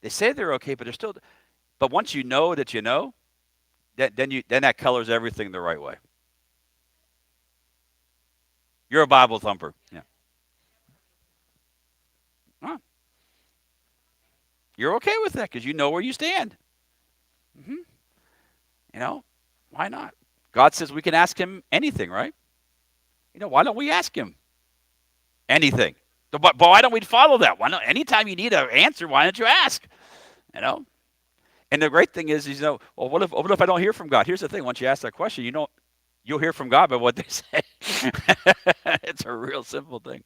They say they're okay, but they're still. But once you know that you know, then that colors everything the right way. You're a Bible thumper. Yeah. Huh. You're okay with that because you know where you stand. Why not? God says we can ask him anything, right? Why don't we ask him anything? But why don't we follow that? Why not? Anytime you need an answer, why don't you ask? And the great thing is, well, what if I don't hear from God? Here's the thing: once you ask that question, you'll hear from God by what they say. It's a real simple thing.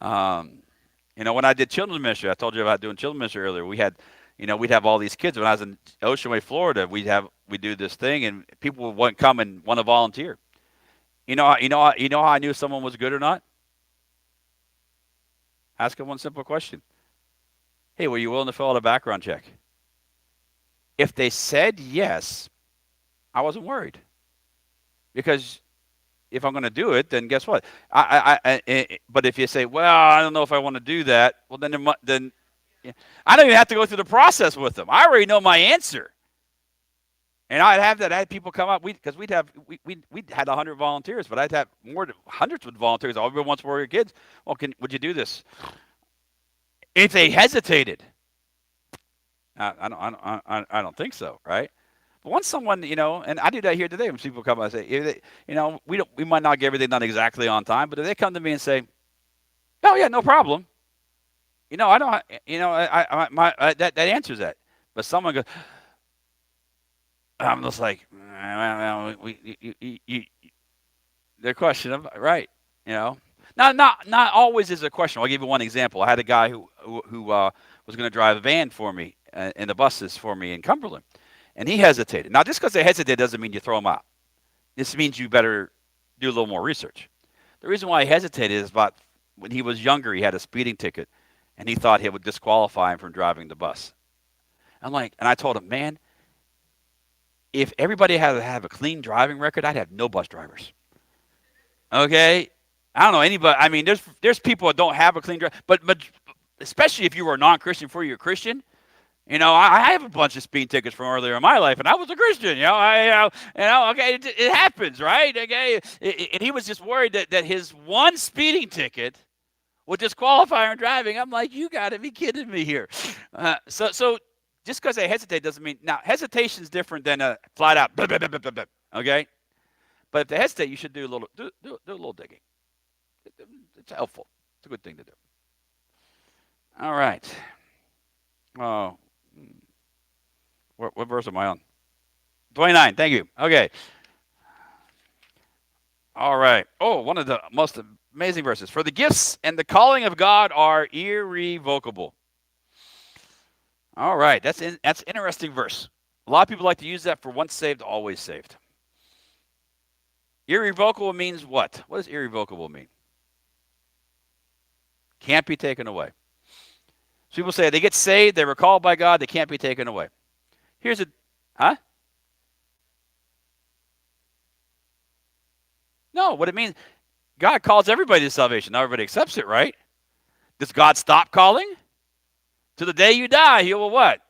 When I did children's ministry, I told you about doing children's ministry earlier. We had, we'd have all these kids. When I was in Ocean Way, Florida, we'd do this thing, and people would come and want to volunteer. You know how I knew someone was good or not? Ask them one simple question. Hey, were you willing to fill out a background check? If they said yes, I wasn't worried. Because if I'm going to do it, then guess what? But if you say, well, I don't know if I want to do that, well, then I don't even have to go through the process with them. I already know my answer. And I'd have that. I had people come up because we had 100 volunteers, but I'd have more than hundreds of volunteers. Everyone wants to work with kids. Well, would you do this? If they hesitated, I don't think so, right? But once someone, and I do that here today when people come and say, we might not get everything done exactly on time, but if they come to me and say, "Oh yeah, no problem," I don't, that answers that. But someone goes, I'm just like, well, they're questioning, right? Not always is a question. I'll give you one example. I had a guy who was going to drive a van for me and the buses for me in Cumberland, and he hesitated. Now, just because they hesitate doesn't mean you throw them out. This means you better do a little more research. The reason why he hesitated is about when he was younger, he had a speeding ticket, and he thought it would disqualify him from driving the bus. And I told him, man, if everybody had to have a clean driving record, I'd have no bus drivers. Okay? I don't know anybody. I mean, there's people that don't have a clean drive, but especially if you were a non-Christian before you're a Christian. I have a bunch of speeding tickets from earlier in my life, and I was a Christian. Okay, it happens, right? Okay, and he was just worried that his one speeding ticket would disqualify him from driving. I'm like, you got to be kidding me here. So just because they hesitate doesn't mean now hesitation is different than a flat out blah, blah, blah, blah, blah, blah, okay. But if they hesitate, you should do a little digging. It's helpful. It's a good thing to do. All right. Oh, what verse am I on? 29. Thank you. Okay. All right. Oh, one of the most amazing verses. For the gifts and the calling of God are irrevocable. All right. That's an interesting verse. A lot of people like to use that for once saved, always saved. Irrevocable means what? What does irrevocable mean? Can't be taken away. So people say they get saved, they were called by God, they can't be taken away. No, what it means, God calls everybody to salvation. Not everybody accepts it, right? Does God stop calling? To the day you die, he will what?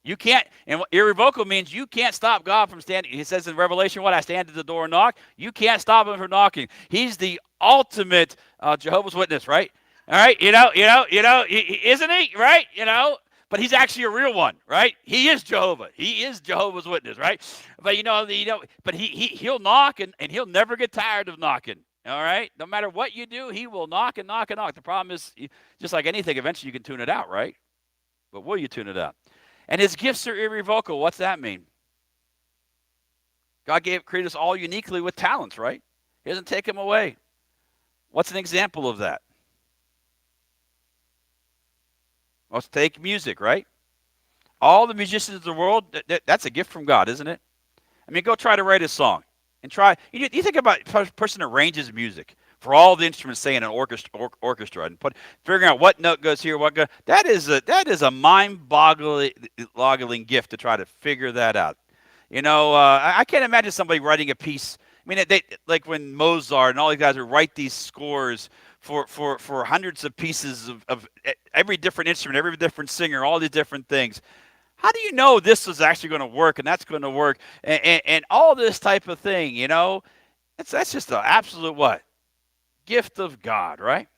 You can't, and irrevocable means you can't stop God from standing. He says in Revelation, I stand at the door and knock. You can't stop him from knocking. He's the ultimate Jehovah's Witness, right? All right, isn't he? Right? But he's actually a real one, right? He is Jehovah. He is Jehovah's Witness, right? But but he'll knock and he'll never get tired of knocking. All right? No matter what you do, he will knock and knock and knock. The problem is, just like anything, eventually you can tune it out, right? But will you tune it out? And his gifts are irrevocable. What's that mean? God created us all uniquely with talents, right? He doesn't take them away. What's an example of that? Let's take music, right? All the musicians of the world, that's a gift from God, isn't it? I mean, go try to write a song. And try, you think about a person that arranges music for all the instruments, say in an orchestra, and figuring out what note goes here, what goes. That is a mind-boggling gift to try to figure that out. I can't imagine somebody writing a piece. I mean, like when Mozart and all these guys would write these scores for hundreds of pieces of every different instrument, every different singer, all these different things. How do you know this is actually going to work and that's going to work and all this type of thing? That's just an absolute what? Gift of God, right?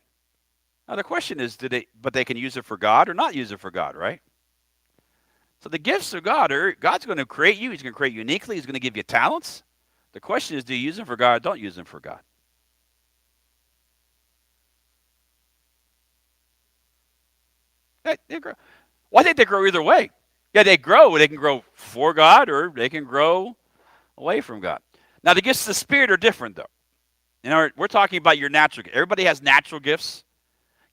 Now the question is, but they can use it for God or not use it for God, right? So the gifts of God God's going to create you. He's going to create you uniquely. He's going to give you talents. The question is, do you use them for God or don't use them for God? They grow. Well, I think they grow either way. Yeah, they grow. They can grow for God or they can grow away from God. Now, the gifts of the Spirit are different, though. We're talking about your natural gifts. Everybody has natural gifts.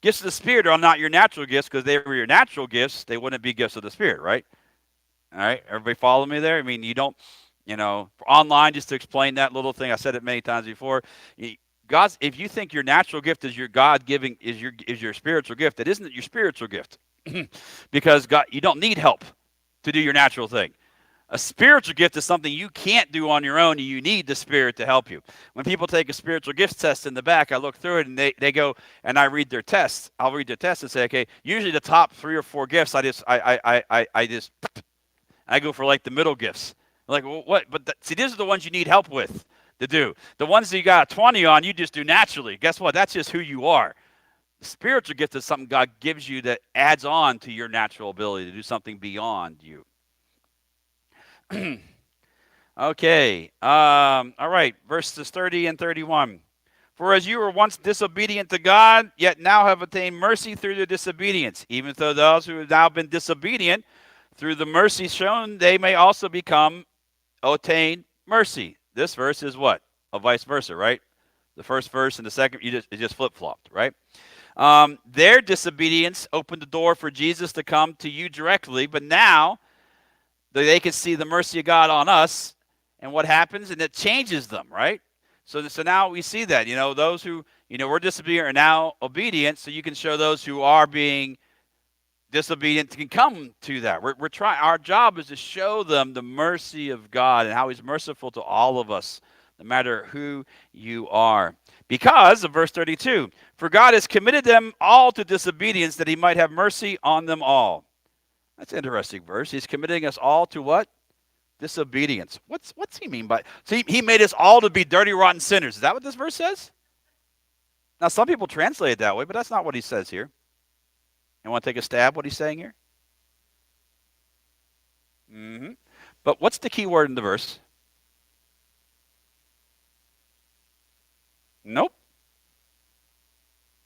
Gifts of the Spirit are not your natural gifts because if they were your natural gifts, they wouldn't be gifts of the Spirit, right? All right, everybody follow me there? I mean, you don't, online, just to explain that little thing, I said it many times before, if you think your natural gift is your God-giving, is your spiritual gift, it isn't your spiritual gift because God, you don't need help to do your natural thing. A spiritual gift is something you can't do on your own, and you need the Spirit to help you. When people take a spiritual gifts test in the back, I look through it, and they go, and I read their tests. I'll read their test and say, okay, usually the top 3 or 4 gifts, I go for like the middle gifts. Like, well, what? But see, these are the ones you need help with to do. The ones that you got a 20 on, you just do naturally. Guess what? That's just who you are. The spiritual gift is something God gives you that adds on to your natural ability to do something beyond you. Okay. All right. Verses 30 and 31. For as you were once disobedient to God, yet now have obtained mercy through their disobedience, even though those who have now been disobedient, through the mercy shown, they may also attain mercy. This verse is what? A vice versa, right? The first verse and the second, it just flip-flopped, right? Their disobedience opened the door for Jesus to come to you directly, but now they can see the mercy of God on us, and what happens, and it changes them, right? So now we see that, those who, were disobedient are now obedient, so you can show those who are being disobedient can come to that. We're trying. Our job is to show them the mercy of God and how He's merciful to all of us, no matter who you are. Because of verse 32, for God has committed them all to disobedience, that He might have mercy on them all. That's an interesting verse. He's committing us all to what? Disobedience. What's He mean by? See, He made us all to be dirty, rotten sinners. Is that what this verse says? Now, some people translate it that way, but that's not what He says here. You want to take a stab what He's saying here? But what's the key word in the verse? Nope.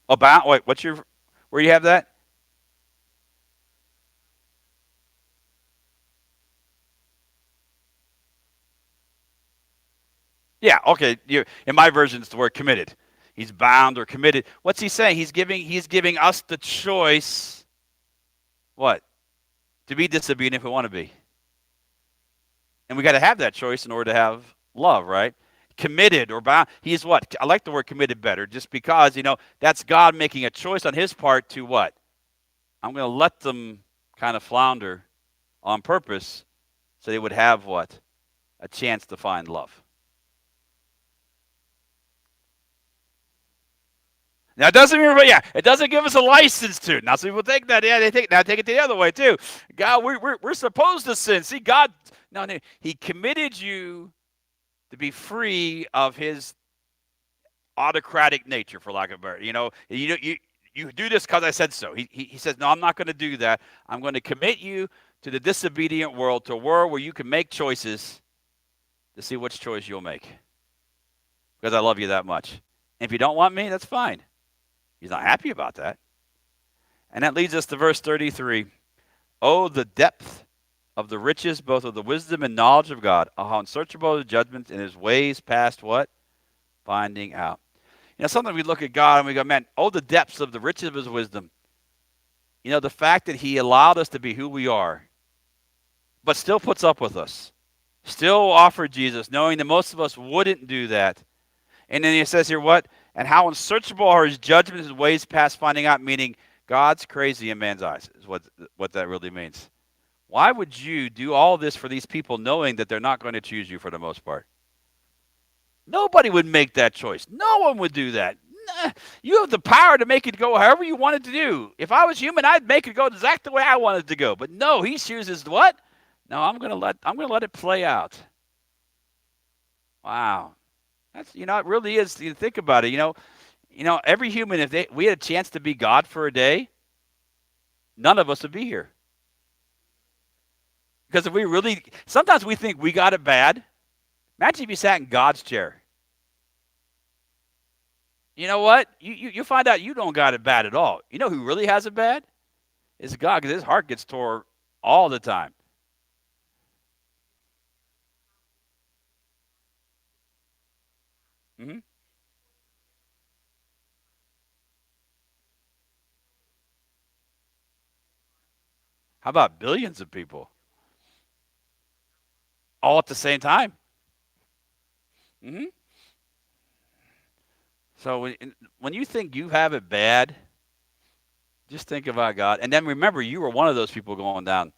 About, wait, where you have that? Yeah, okay. In my version, it's the word committed. He's bound or committed. What's He saying? He's giving us the choice, what? To be disobedient if we want to be. And we got to have that choice in order to have love, right? Committed or bound. He's what? I like the word committed better, just because, that's God making a choice on His part to what? I'm going to let them kind of flounder on purpose so they would have what? A chance to find love. Now, it doesn't mean, it doesn't give us a license to. Now, some people take that, they take it the other way too. God, we're supposed to sin. See, God, no, He committed you to be free of His autocratic nature, for lack of a better. You do this because I said so. He says, no, I'm not going to do that. I'm going to commit you to the disobedient world, to a world where you can make choices to see which choice you'll make. Because I love you that much. And if you don't want me, that's fine. He's not happy about that. And that leads us to verse 33. Oh, the depth of the riches, both of the wisdom and knowledge of God. How unsearchable are the judgments in His ways past what? Finding out. Sometimes we look at God and we go, man, oh, the depths of the riches of His wisdom. The fact that He allowed us to be who we are, but still puts up with us. Still offered Jesus, knowing that most of us wouldn't do that. And then He says here, what? And how unsearchable are His judgments, His ways past finding out, meaning God's crazy in man's eyes, is what that really means. Why would you do all this for these people knowing that they're not going to choose you for the most part? Nobody would make that choice. No one would do that. You have the power to make it go however you want it to do. If I was human, I'd make it go exactly the way I wanted it to go. But no, He chooses what? No, I'm going to let it play out. Wow. That's, it really is. You think about it. Every human, if we had a chance to be God for a day, none of us would be here. Because if we really, sometimes we think we got it bad. Imagine if you sat in God's chair. You know what? You find out you don't got it bad at all. You know who really has it bad? It's God, because His heart gets tore all the time. Mm-hmm. How about billions of people? All at the same time. Mm-hmm. So when you think you have it bad, just think about God. And then remember, you were one of those people going down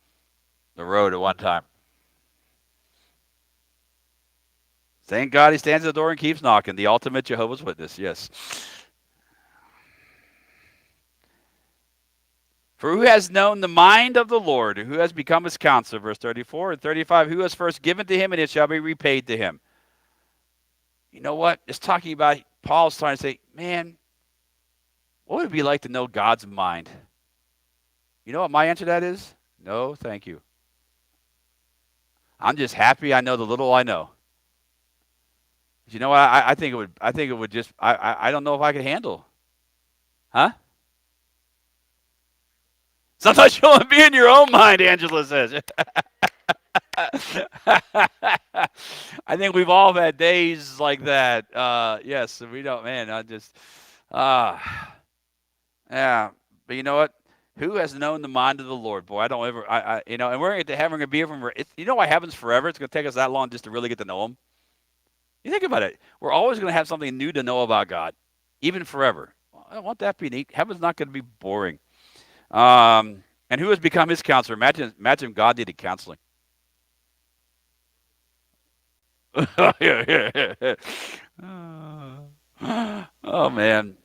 the road at one time. Thank God He stands at the door and keeps knocking. The ultimate Jehovah's Witness, yes. For who has known the mind of the Lord, who has become his counselor, verse 34 and 35, who has first given to him, and it shall be repaid to him. You know what? It's talking about, Paul's trying to say, man, what would it be like to know God's mind? You know what my answer to that is? No, thank you. I'm just happy I know the little I know. You know what? I think it would just. I don't know if I could handle. Huh? Sometimes you want to be in your own mind, Angela says. I think we've all had days like that. Yes, we don't. Man, I just. Yeah. But you know what? Who has known the mind of the Lord? Boy, I don't ever. And we're going to get to heaven. We're going to be here from. You know why heaven's forever? It's going to take us that long just to really get to know Him. You think about it. We're always going to have something new to know about God, even forever. Well, won't that be neat? Heaven's not going to be boring. And who has become his counselor? Imagine God needed counseling. Oh man,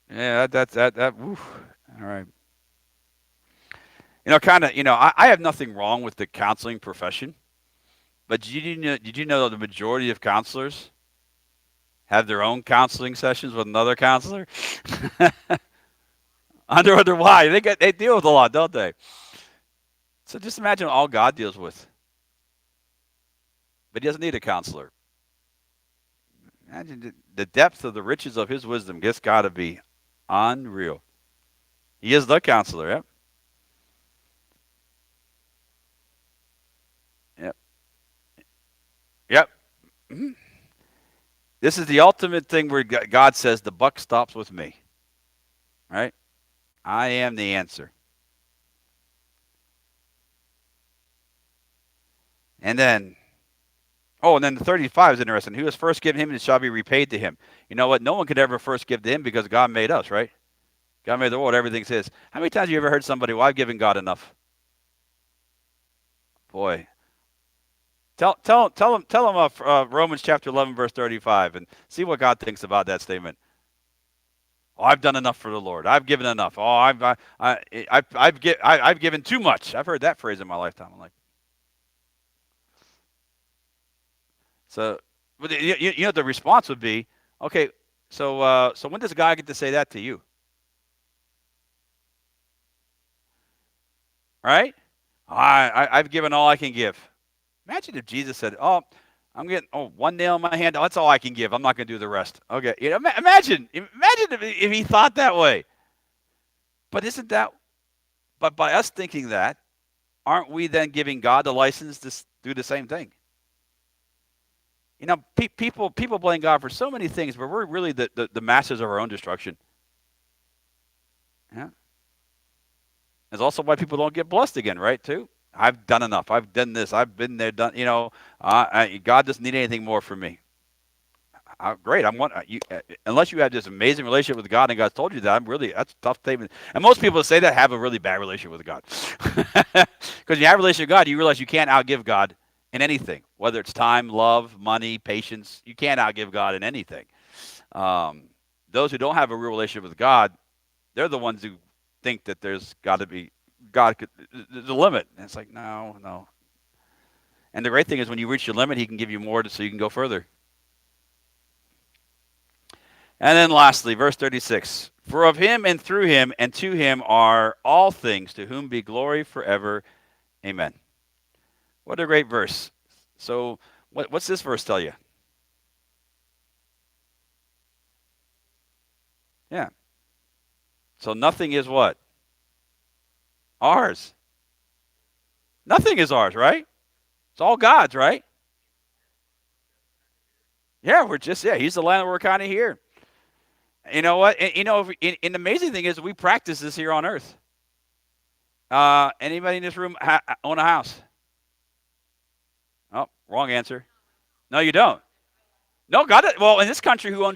yeah, that's that. Oof. All right. I have nothing wrong with the counseling profession, but did you know the majority of counselors have their own counseling sessions with another counselor? Under why? They deal with a lot, don't they? So just imagine all God deals with. But he doesn't need a counselor. Imagine the depth of the riches of his wisdom. It's got to be unreal. He is the counselor, yep. Yep. Yep. Mm-hmm. This is the ultimate thing where God says, the buck stops with me. Right? I am the answer. And then the 35 is interesting. Who has first given him, it shall be repaid to him. You know what? No one could ever first give to him because God made us, right? God made the world. Everything's his. How many times have you ever heard somebody, well, I've given God enough? Boy. Tell them Romans chapter 11, verse 35, and see what God thinks about that statement. Oh, I've done enough for the Lord. I've given enough. Oh, I've given too much. I've heard that phrase in my lifetime. I'm like, so, but you know, the response would be, okay, so when does God get to say that to you? Right? I've given all I can give. Imagine if Jesus said, "Oh, I'm getting one nail in my hand. Oh, that's all I can give. I'm not going to do the rest." Okay, imagine if he thought that way. But isn't that? But by us thinking that, aren't we then giving God the license to do the same thing? You know, people blame God for so many things, but we're really the masters of our own destruction. Yeah. That's also why people don't get blessed again, right? Too. I've done enough. I've done this. I've been there, done. You know, God doesn't need anything more from me. Great. Unless you have this amazing relationship with God, and God's told you that. That's a tough statement. And most people that say that have a really bad relationship with God, because you have a relationship with God, you realize you can't outgive God in anything, whether it's time, love, money, patience. You can't outgive God in anything. Those who don't have a real relationship with God, they're the ones who think that there's got to be the limit. And it's like, no. And the great thing is when you reach your limit, he can give you more so you can go further. And then lastly, verse 36, for of him and through him and to him are all things, to whom be glory forever. Amen. What a great verse. So what's this verse tell you? Yeah. So nothing is what? Ours. Nothing is ours, right? It's all God's, right? Yeah, he's the land we're kind of here. You know what? And the amazing thing is we practice this here on earth. Anybody in this room own a house? Oh, wrong answer. No, you don't. No, God. Well, in this country, who owns your